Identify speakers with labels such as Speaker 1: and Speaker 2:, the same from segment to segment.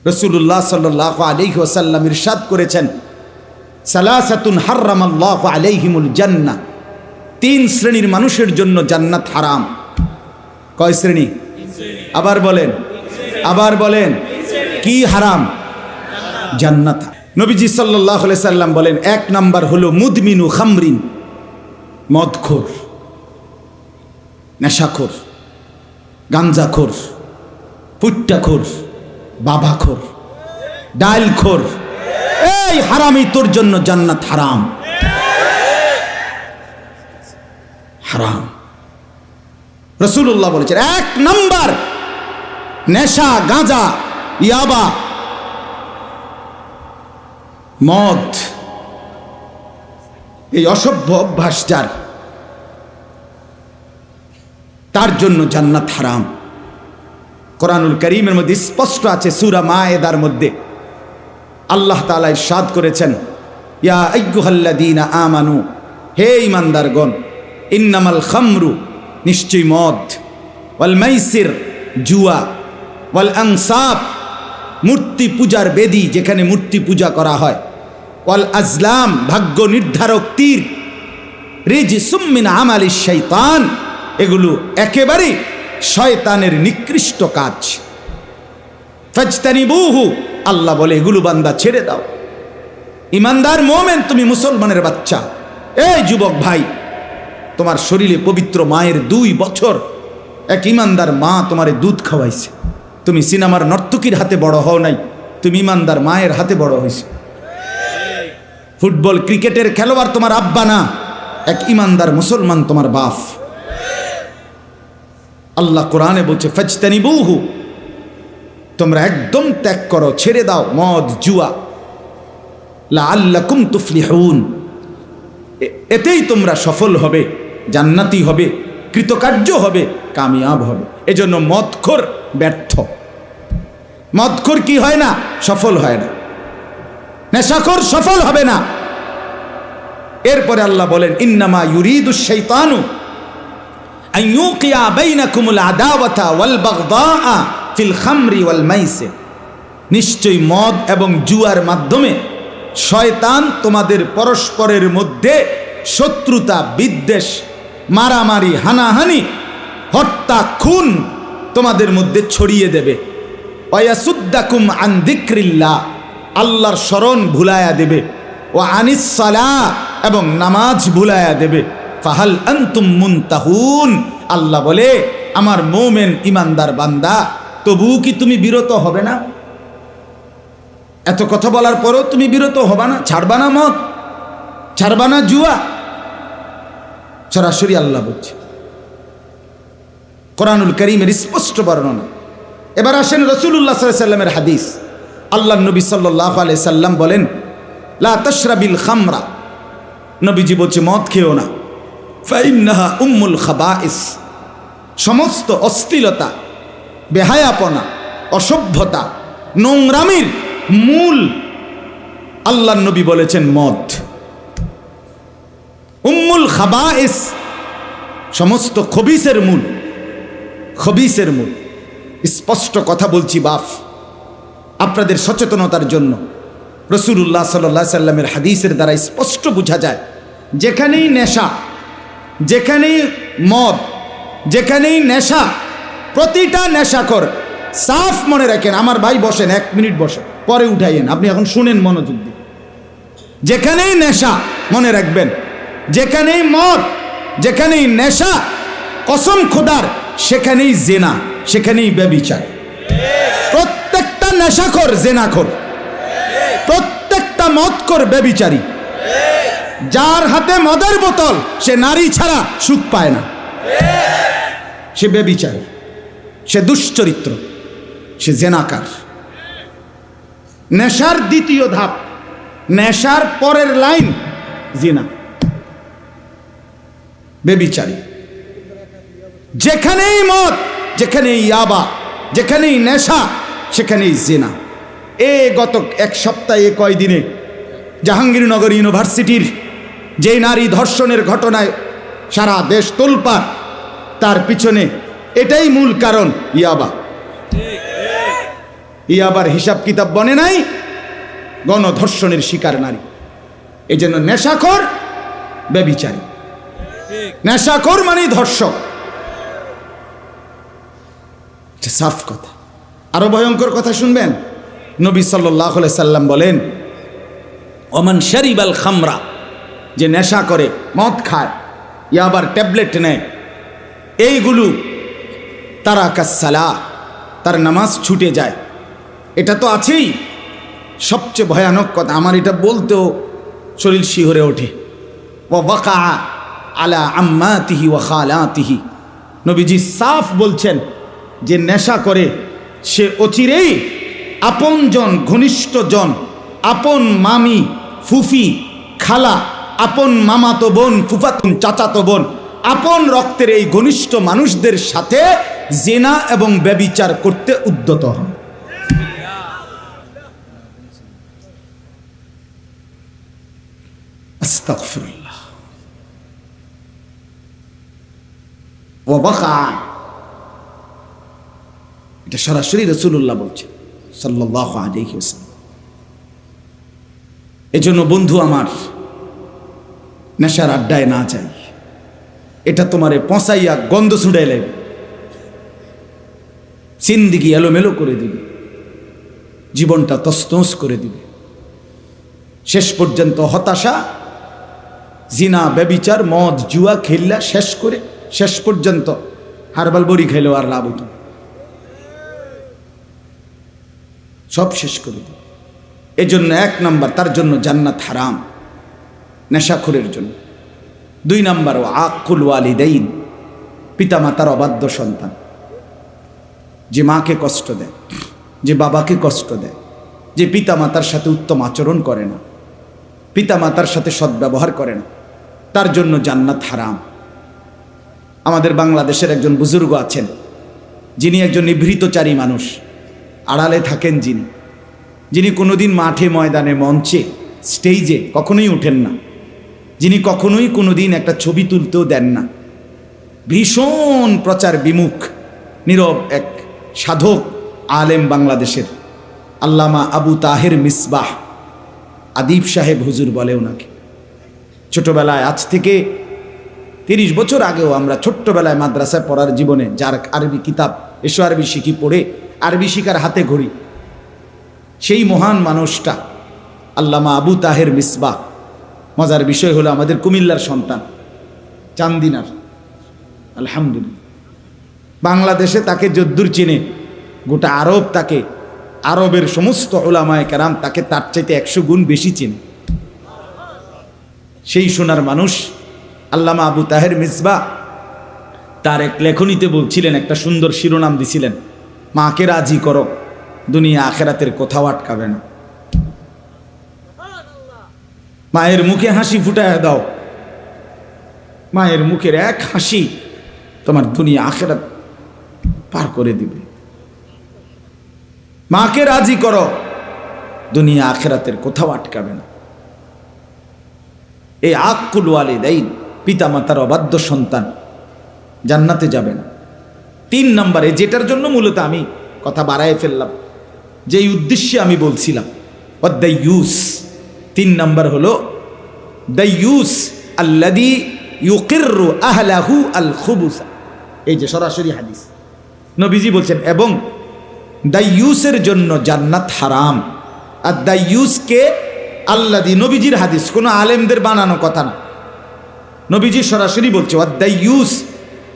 Speaker 1: রাসূলুল্লাহ সাল্লাল্লাহু আলাইহি ওয়াসাল্লাম ইরশাদ করেছেন, সালাসাতুন হারামাল্লাহু আলাইহিমুল জান্নাহ, তিন শ্রেণীর মানুষের জন্য জান্নাত হারাম। কয় শ্রেণী? আবার বলেন কি হারাম? জান্নাত। নবীজি সাল্লাল্লাহু আলাইহি সাল্লাম বলেন, এক নাম্বার হলো মুদমিনু খামরিন, মদখোর, নেশাখোর, গাঞ্জাখোর, ফুট্টাখোর, বাবাখোর, ডাইলখোর। এই হারামি, তোর জন্য জান্নাত হারাম। হারাম। রাসূলুল্লাহ বলেছেন, এক নাম্বার নেশা, গাঁজা, ইয়াবা, মদ, এই অসভ্য অভ্যাস যার, তার জন্য জান্নাত হারাম। কোরআনুল কারীমের মধ্যে স্পষ্ট আছে, সূরা মায়েদার মধ্যে আল্লাহ তাআলা ইরশাদ করেছেন, ইয়া আইয়ুহাল্লাযীনা আমানু, হে ঈমানদারগণ, ইন্নামাল খামরু, নিশ্চয় মদ, ওয়াল মাইসির, জুয়া, ওয়াল আনসাব, মূর্তি পূজার বেদি, যেখানে মূর্তি পূজা করা হয়, ওয়াল আজলাম, ভাগ্য নির্ধারক তীর, রিজসুম মিন আমালিশ শাইতান, এগুলো একেবারে শয়তানের নিকৃষ্ট কাজ। ফাজতানিবুহু, আল্লাহ বলে এগুলো বান্দা ছেড়ে দাও। ইমানদার মোমেন, তুমি মুসলমানের বাচ্চা, এই যুবক ভাই, তোমার শরীরে পবিত্র মায়ের 2 বছর এক ইমানদার মা তোমারে দুধ খাওয়াইছে। তুমি সিনেমার নর্তকীর হাতে বড় হও নাই, তুমি ইমানদার মায়ের হাতে বড় হয়েছে। ফুটবল ক্রিকেটের খেলোয়াড় তোমার আব্বা না, এক ইমানদার মুসলমান তোমার বাপ। আল্লাহ কোরআনে বলছে, ফাজতানিবুহু, তোমরা একদম ত্যাগ করো, ছেড়ে দাও মদ, জুয়া, লাআল্লাকুম তুফলিহুন, এতেই তোমরা সফল হবে, জান্নাতি হবে, কৃতকার্য হবে, কামিয়াব হবে। এজন্য মদখোর ব্যর্থ। মদখোর কি হয় না? সফল হয় না। নেশাখোর সফল হবে না। এরপরে আল্লাহ বলেন, ইন্নামা ইউরিদুশ শাইতানু আন ইউকিয়া বাইনাকুমুল আদাওয়াতা ওয়াল বাগদাআ ফিল খামরি ওয়াল মাইসির, নিশ্চয়ই মদ এবং জুয়ার মাধ্যমে শয়তান তোমাদের পরস্পরের মধ্যে শত্রুতা, বিদ্বেষ, মারামারি, হানাহানি, হত্যা, খুন তোমাদের মধ্যে ছড়িয়ে দেবে। ওয়ায়াসুদ্দাকুম আন যিকরিল্লাহ, আল্লাহর স্মরণ ভুলায়া দেবে। ওয়া আনিস সালাহ, এবং নামাজ ভুলায়া দেবে। ফাহাল আনতুম মুনতাহুন, আল্লাহ বলে, আমার মুমিন ইমানদার বান্দা, তবুও কি তুমি বিরত হবে না? এত কথা বলার পরও তুমি বিরত হবা না? ছাড়বা না মদ, ছাড়বা না জুয়া? সরাসরি আল্লাহ বলছে, কোরআনুল কারীমের স্পষ্ট বর্ণনা। এবার আসেন রাসূলুল্লাহ সাল্লাল্লাহু আলাইহি সাল্লামের হাদিস। আল্লাহ নবী সাল্লাল্লাহু আলাইহি সাল্লাম বলেন, লা তাশরাবিল খামরা, নবীজি বলছে মদ খেও না। ফাইন্নাহা উম্মুল খাবাইস, সমস্ত অশ্লীলতা, বেহায়াপনা, অসভ্যতা, নোংরামির মূল আল্লাহর নবী বলেছেন মদ। উম্মুল খাবাইস, সমস্ত খবিসের মূল, খবিসের মূল। স্পষ্ট কথা বলছি বাপ, আপনাদের সচেতনতার জন্য। রাসূলুল্লাহ সাল্লাল্লাহু আলাইহি সাল্লামের হাদিসের দ্বারা স্পষ্ট বোঝা যায়, যেখানেই নেশা, যেখানেই মদ, যেখানেই নেশা, প্রতিটা নেশাখোর, সাফ মনে রাখেন, আমার ভাই বসেন, 1 মিনিট বসেন, পরে উঠাইয়েন, আপনি এখন শুনেন মনোযোগ দিয়ে। যেখানেই নেশা, মনে রাখবেন, যেখানেই মদ, যেখানেই নেশা, কসম খোদার, সেখানেই জেনা, সেখানেই ব্যভিচার। প্রত্যেকটা নেশাখোর জেনাখোর, প্রত্যেকটা মদখোর ব্যভিচারী। যার হাতে মদের বোতল, সে নারী ছাড়া সুখ পায় না, সে ব্যভিচারী, সে দুশ্চরিত্র, সে জেনাকার। নেশার দ্বিতীয় ধাপ, নেশার পরের লাইন জিনা, ব্যভিচারী। যেখানেই মদ, যেখানেই ইয়াবা, যেখানেই নেশা, সেখানেই জিনা। গত 1 সপ্তাহে, কয়দিনে জাহাঙ্গীরনগর ইউনিভার্সিটির যে নারী ধর্ষণের ঘটনায় সারা দেশ তোলপাড়, তার পিছনে এটাই মূল কারণ, ইয়াবা। ই আবার হিসাব কিতাব বনে নাই, গণধর্ষণের শিকার নারী। এই জন্য নেশাখোর ব্যভিচারী, নেশাখোর মানে ধর্ষক। সাফ কথা। আরো ভয়ঙ্কর কথা শুনবেন। নবী সাল্লাল্লাহু আলাইহি সাল্লাম বলেন, ওমান শারিবাল খামরা, যে নেশা করে, মদ খায়, আবার ট্যাবলেট নেয়, এইগুলো তারা কাসসালা, তার নামাজ ছুটে যায়। এটা তো আছেই। সবচেয়ে ভয়ানক কথা, আমার এটা বলতেও শরীর শিহরে ওঠে, ওয়া ওয়াকা আলা আম্মাতিহি ওয়া খালাতিহি। নবীজি সাফ বলছেন যে নেশা করে সে অচিরেই আপনজন, ঘনিষ্ঠজন, আপন মামি, ফুফি, খালা, আপন মামাতো বোন, ফুফাতুন, চাচাতো বোন, আপন রক্তের এই ঘনিষ্ঠ মানুষদের সাথে জিনা এবং ব্যভিচার করতে উদ্যত হন। আস্তাগফিরুল্লাহ। ওয়া বাকা, এটা সরাসরি রাসূলুল্লাহ বলছেন সাল্লাল্লাহু আলাইহি ওয়াসাল্লাম। এজন্য বন্ধু আমার, নেশার আড্ডায় না যাই, এটা তোমারে পচাইয়া গন্ধ ছুড়ে লাগবে, জিন্দেগি এলোমেলো করে দিবে, জীবনটা তছনছ করে দিবে। শেষ পর্যন্ত হতাশা, জিনা, ব্যভিচার, মদ, জুয়া খেললা শেষ করে শেষ পর্যন্ত হারবাল বড়ি খেলেও আর লাভ হইতো, সব শেষ করে দিবে। এজন্য 1 নাম্বার, তার জন্য জান্নাত হারাম, নেশাখোরের জন্য। 2 নাম্বার, ও আকুল ওয়ালিদাইন, পিতা মাতার অবাধ্য সন্তান, যে মাকে কষ্ট দেয়, যে বাবাকে কষ্ট দেয়, যে পিতা মাতার সাথে উত্তম আচরণ করে না, পিতা মাতার সাথে সদ্ব্যবহার করে না, তার জন্য জান্নাত হারাম। আমাদের বাংলাদেশের একজন বুজুর্গ আছেন, যিনি একজন নিভৃতচারী মানুষ, আড়ালে থাকেন, যিনি কোনোদিন মাঠে, ময়দানে, মঞ্চে, স্টেজে কখনোই ওঠেন না, যিনি কখনোই কোনোদিন একটা ছবি তুলতেও দেন না, ভীষণ প্রচার বিমুখ, নীরব এক সাধক আলেম, বাংলাদেশের আল্লামা আবু তাহের মিসবাহ আদিব সাহেব হুজুর বলে ওনাকে। ছোটবেলায়, আজ থেকে 30 বছর আগেও আমরা ছোট্টবেলায় মাদ্রাসায় পড়ার জীবনে যার আরবি কিতাব, এসো আরবি শিখি পড়ে আরবি শিখার হাতে ঘড়ি, সেই মহান মানুষটা আল্লামা আবু তাহের মিসবাহ। মজার বিষয় হলো আমাদের কুমিল্লার সন্তান, চান্দিনার, আলহামদুলিল্লাহ। বাংলাদেশে তাকে যদ্দূর চিনে, গোটা আরব তাকে, আরবের সমস্ত উলামায়ে কেরাম তাকে তার চাইতে 100 গুণ বেশি চিনে। সেই সোনার মানুষ আল্লামা আবু তাহের মিসবাহ তার এক লেখনীতে বলছিলেন, একটা সুন্দর শিরোনাম দিছিলেন, মাকে রাজি করো, দুনিয়া আখেরাতের কোথাও আটকাবে না। মায়ের মুখে হাসি ফুটায় দাও, মায়ের মুখের এক হাসি তোমার দুনিয়া আখেরাত পার করে দিবে। মাকে রাজি করো, দুনিয়া আখেরাতের কোথাও আটকাবে না। এই আকুল ওয়ালিদাইন, পিতা মাতার অবাধ্য সন্তান জান্নাতে যাবে না। 3 নম্বরে, যেটার জন্য মূলত আমি কথা বাড়ায় ফেললাম, যেই উদ্দেশ্যে আমি বলছিলাম, ওয়াদ-দাইয়ুস। 3 নম্বর হলো দাইয়ুস আল্লাযী ইউকিররু আহলাহু আল খুবুসা। এই যে সরাসরি হাদিস, নবীজি বলছেন, এবং দাইয়ুসের জন্য জান্নাত হারাম। আর দাইয়ুসকে আল্লাযী, নবীজির হাদিস, কোনো আলেমদের বানানো কথা না, নবীজি সরাসরি বলছে, ওয়াদ-দাইয়ুস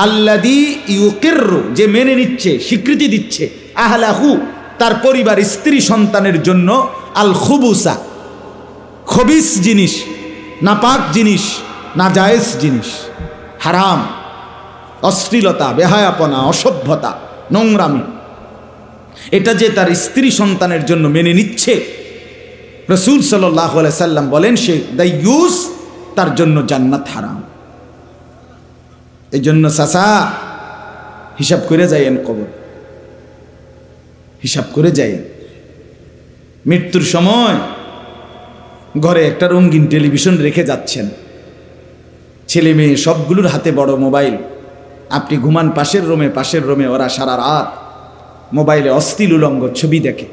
Speaker 1: আল্লাযী ইউকিররু, যে মেনে নিচ্ছে, স্বীকৃতি দিচ্ছে, আহলাহু, তার পরিবার, স্ত্রী, সন্তানের জন্য, আল খুবুসা, খবিস জিনিস, নাপাক জিনিস, নাজায়েজ জিনিস, হারাম, অশ্লীলতা, বেহায়াপনা, অসভ্যতা, নোংরামি, এটা যে তার স্ত্রী সন্তানের জন্য মেনে নিচ্ছে, রাসূল সাল্লাল্লাহু আলাইহি সাল্লাম বলেন, সে দাইয়ুস, তার জন্য জান্নাত হারাম। এই জন্য চাচা, হিসাব করে যাইয়েন, কবর হিসাব করে যাইয়েন। মৃত্যুর সময় ঘরে একটা রঙিন টেলিভিশন রেখে যাচ্ছেন, ছেলে মেয়ে সবগুলোর হাতে বড় মোবাইল, আপনি ঘুমান পাশের রুমে, ওরা সারা রাত মোবাইলে অশ্লীল উলঙ্গ ছবি দেখে,